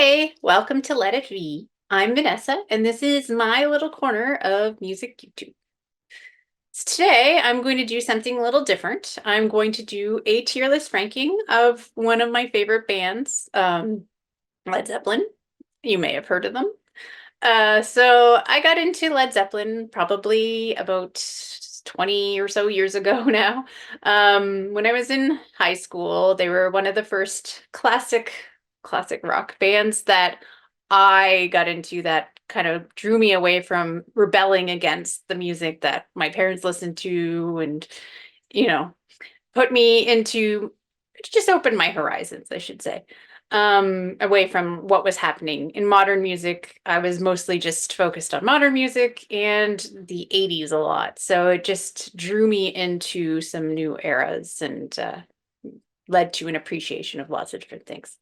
Hey, welcome to Let It Be. I'm Vanessa, and this is my little corner of music YouTube. So today, I'm going to do something a little different. I'm going to do a tier list ranking of one of my favorite bands, Led Zeppelin. You may have heard of them. So I got into Led Zeppelin probably about 20 or so years ago now. When I was in high school, they were one of the first classic rock bands that I got into that kind of drew me away from rebelling against the music that my parents listened to and, you know, put me into just opened my horizons, I should say, away from what was happening in modern music. I was mostly just focused on modern music and the 80s a lot. So it just drew me into some new eras and led to an appreciation of lots of different things.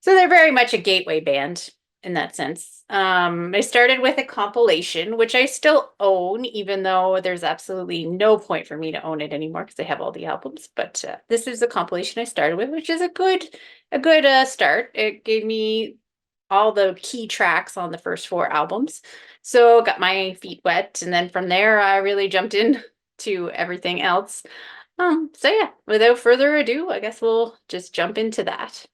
So they're very much a gateway band in that sense. I started with a compilation, which I still own, even though there's absolutely no point for me to own it anymore because I have all the albums. But this is a compilation I started with, which is a good start. It gave me all the key tracks on the first four albums, so got my feet wet, and then from there I really jumped in to everything else. So yeah, without further ado, I guess we'll just jump into that.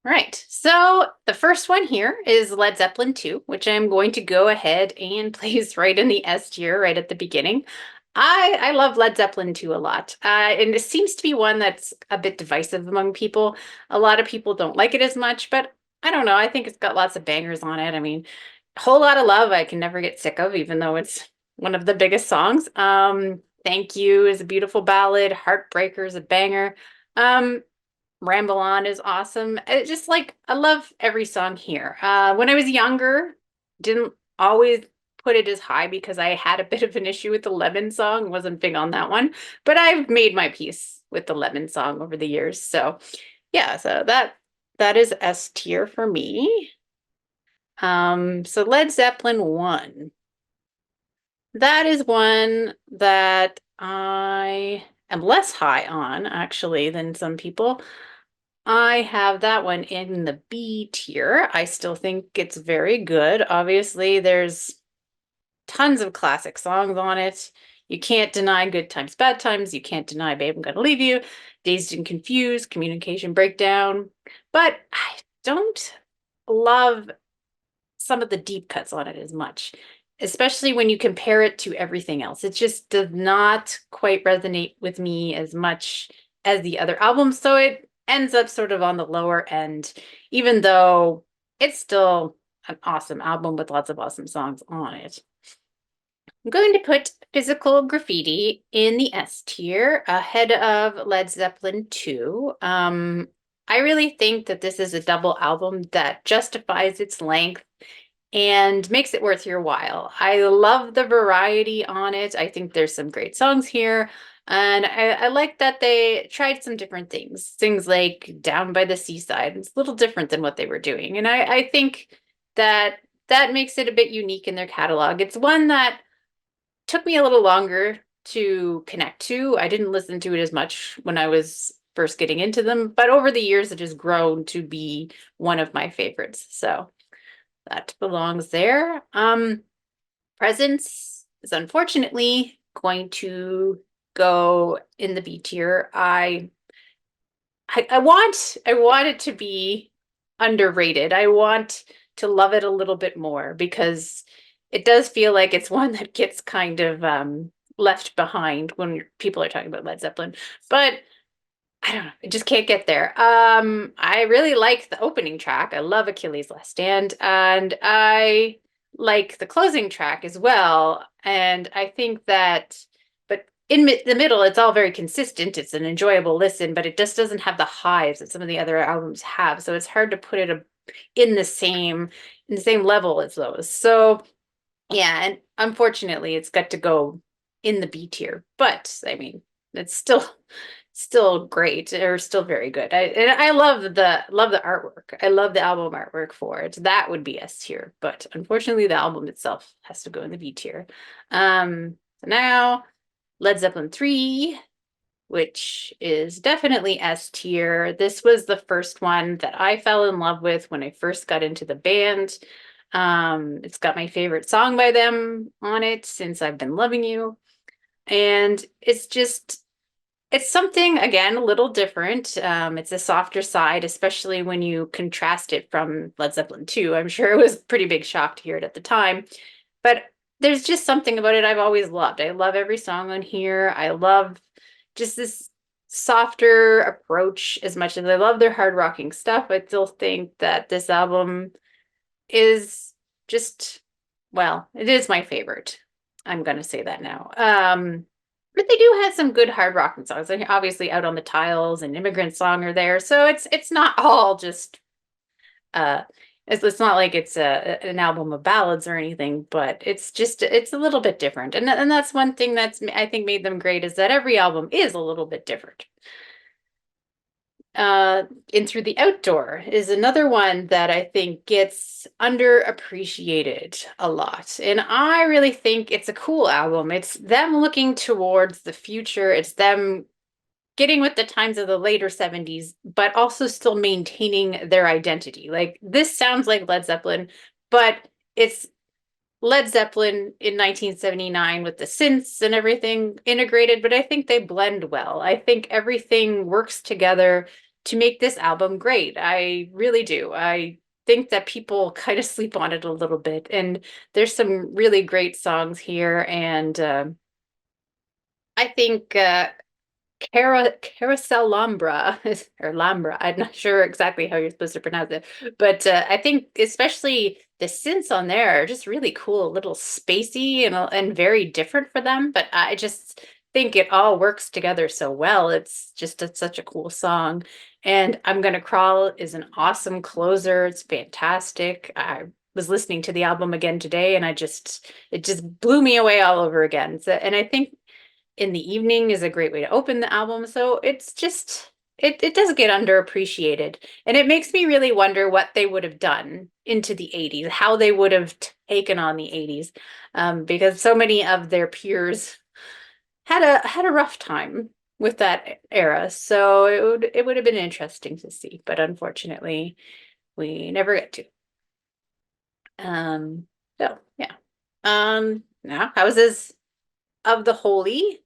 Right. So the first one here is Led Zeppelin 2, which I'm going to go ahead and place right in the S tier right at the beginning. I love Led Zeppelin 2 a lot. And it seems to be one that's a bit divisive among people. A lot of people don't like it as much, but I don't know. I think it's got lots of bangers on it. I mean, a whole lot of love I can never get sick of, even though it's one of the biggest songs. Thank You is a beautiful ballad. Heartbreaker is a banger. Um, Ramble On is awesome. Just like I love every song here. When I was younger, didn't always put it as high because I had a bit of an issue with the Lemon song. Wasn't big on that one, but I've made my peace with the Lemon song over the years. So yeah, so that is S tier for me. So Led Zeppelin 1. That is one that I am less high on actually than some people. I have that one in the B tier. I still think it's very good. Obviously, there's tons of classic songs on it. You can't deny Good Times, Bad Times. You can't deny Babe, I'm Gonna Leave You, Dazed and Confused, Communication Breakdown. But I don't love some of the deep cuts on it as much, especially when you compare it to everything else. It just does not quite resonate with me as much as the other albums. So it ends up sort of on the lower end, even though it's still an awesome album with lots of awesome songs on it. I'm going to put Physical Graffiti in the S tier ahead of Led Zeppelin 2. I really think that this is a double album that justifies its length and makes it worth your while. I love the variety on it. I think there's some great songs here. And I like that they tried some different things. Things like Down by the Seaside. It's a little different than what they were doing. And I think that that makes it a bit unique in their catalog. It's one that took me a little longer to connect to. I didn't listen to it as much when I was first getting into them, but over the years it has grown to be one of my favorites. So that belongs there. Presence is unfortunately going to go in the B tier. I want it to be underrated. I want to love it a little bit more because it does feel like it's one that gets kind of left behind when people are talking about Led Zeppelin. But I don't know. I just can't get there. I really like the opening track. I love Achilles' Last Stand, and I like the closing track as well. And I think that, but in the middle, it's all very consistent. It's an enjoyable listen, but it just doesn't have the highs that some of the other albums have. So it's hard to put it in the same level as those. So yeah, and unfortunately, it's got to go in the B tier. But I mean, it's still great or still very good. I love the artwork. I love the album artwork for it. That would be S tier, but unfortunately, the album itself has to go in the B tier. So now Led Zeppelin 3. which is definitely S tier. This was the first one that I fell in love with when I first got into the band. It's got my favorite song by them on it, Since I've Been Loving You. And it's something, again, a little different. It's a softer side, especially when you contrast it from Led Zeppelin 2. I'm sure it was a pretty big shock to hear it at the time. But there's just something about it I've always loved. I love every song on here. I love just this softer approach as much as I love their hard rocking stuff. I still think that this album is just, well, it is my favorite. I'm going to say that now. But they do have some good hard rocking songs. And obviously, Out on the Tiles and Immigrant Song are there. So it's not all just uh it's not like it's an album of ballads or anything, but it's a little bit different. And that's one thing that's I think made them great is that every album is a little bit different. In Through the Outdoor is another one that I think gets underappreciated a lot. And I really think it's a cool album. It's them looking towards the future. It's them getting with the times of the later 70s, but also still maintaining their identity. Like this sounds like Led Zeppelin, but it's Led Zeppelin in 1979 with the synths and everything integrated, but I think they blend well. I think everything works together to make this album great. I really do. I think that people kind of sleep on it a little bit, and there's some really great songs here. And I think Carousel Lambra or Lambra. I'm not sure exactly how you're supposed to pronounce it, but I think especially the synths on there are just really cool, a little spacey and very different for them. But I just think it all works together so well. It's such a cool song. And I'm Gonna Crawl is an awesome closer. It's fantastic. I was listening to the album again today, and it just blew me away all over again. So, and I think in the evening is a great way to open the album. So it's just it does get underappreciated. And it makes me really wonder what they would have done into the 80s, how they would have taken on the 80s. Because so many of their peers had a rough time with that era. So it would have been interesting to see, but unfortunately we never get to. So yeah. Now houses of the holy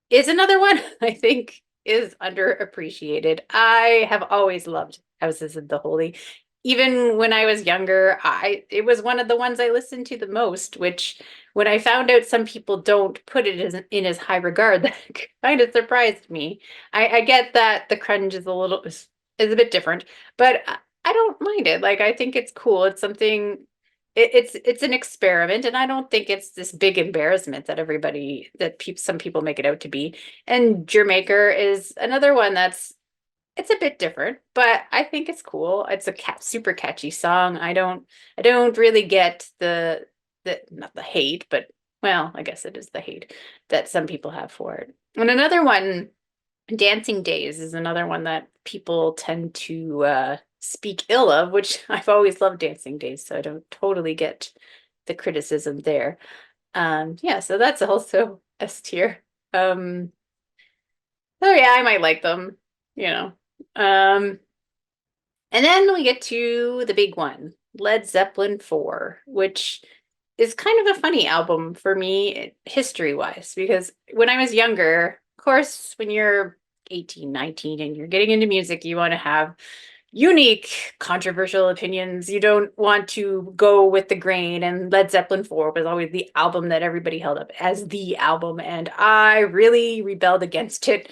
is another one I think is underappreciated. I have always loved Houses of the Holy. Even when I was younger, I it was one of the ones I listened to the most, which when I found out some people don't put it in as high regard, that kind of surprised me. I get that the crunge is a bit different, but I don't mind it. Like I think it's cool. It's something it's an experiment, and I don't think it's this big embarrassment that some people make it out to be. And Jamaica is another one it's a bit different, but I think it's cool. It's a super catchy song. I don't really get the not the hate, but well, I guess it is the hate that some people have for it. And another one, Dancing Days is another one that people tend to speak ill of, which I've always loved Dancing Days, so I don't totally get the criticism there. Yeah, so that's also S tier. Um, oh yeah, I might like them, you know. Um, and then we get to the big one, Led Zeppelin 4, which is kind of a funny album for me history-wise, because when I was younger, of course, when you're 18, 19 and you're getting into music, you want to have unique, controversial opinions. You don't want to go with the grain. And Led Zeppelin 4 was always the album that everybody held up as the album. And I really rebelled against it,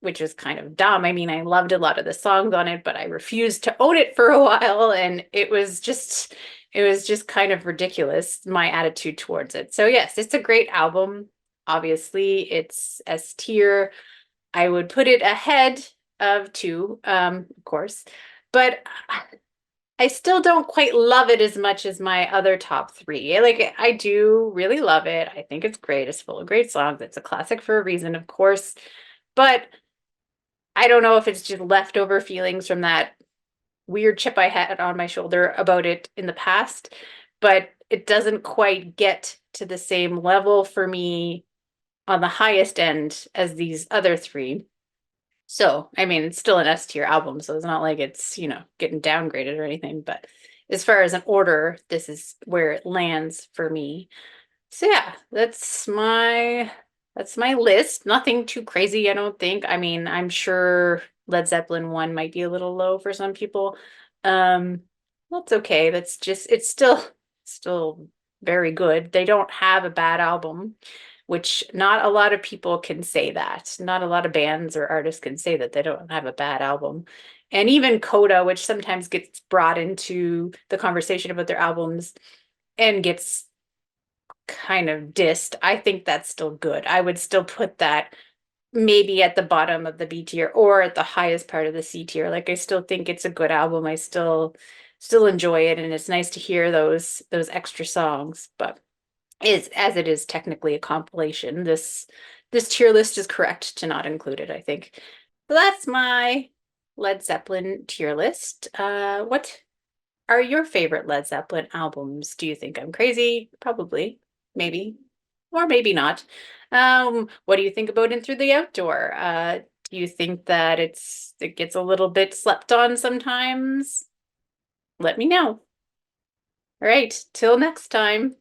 which was kind of dumb. I mean, I loved a lot of the songs on it, but I refused to own it for a while. And it was just kind of ridiculous, my attitude towards it. So, yes, it's a great album. Obviously, it's S tier. I would put it ahead of two, of course, but I still don't quite love it as much as my other top three. Like, I do really love it. I think it's great. It's full of great songs. It's a classic for a reason, of course, but I don't know if it's just leftover feelings from that weird chip I had on my shoulder about it in the past, but it doesn't quite get to the same level for me on the highest end as these other three. So, I mean, it's still an S tier album, so it's not like it's, getting downgraded or anything, but as far as an order, this is where it lands for me. So yeah, that's my list. Nothing too crazy, I don't think. I mean, I'm sure Led Zeppelin 1 might be a little low for some people. Um, that's okay. It's still very good. They don't have a bad album, which not a lot of people can say that. Not a lot of bands or artists can say that they don't have a bad album. And even Coda, which sometimes gets brought into the conversation about their albums and gets kind of dissed, I think that's still good. I would still put that maybe at the bottom of the B tier or at the highest part of the C tier. Like I still think it's a good album. I still enjoy it and it's nice to hear those extra songs, but is as it is technically a compilation, this tier list is correct to not include it, I think. So that's my Led Zeppelin tier list. What are your favorite Led Zeppelin albums? Do you think I'm crazy? Probably, maybe, or maybe not. What do you think about In Through the Outdoor? Do you think that it gets a little bit slept on sometimes? Let me know. All right, till next time.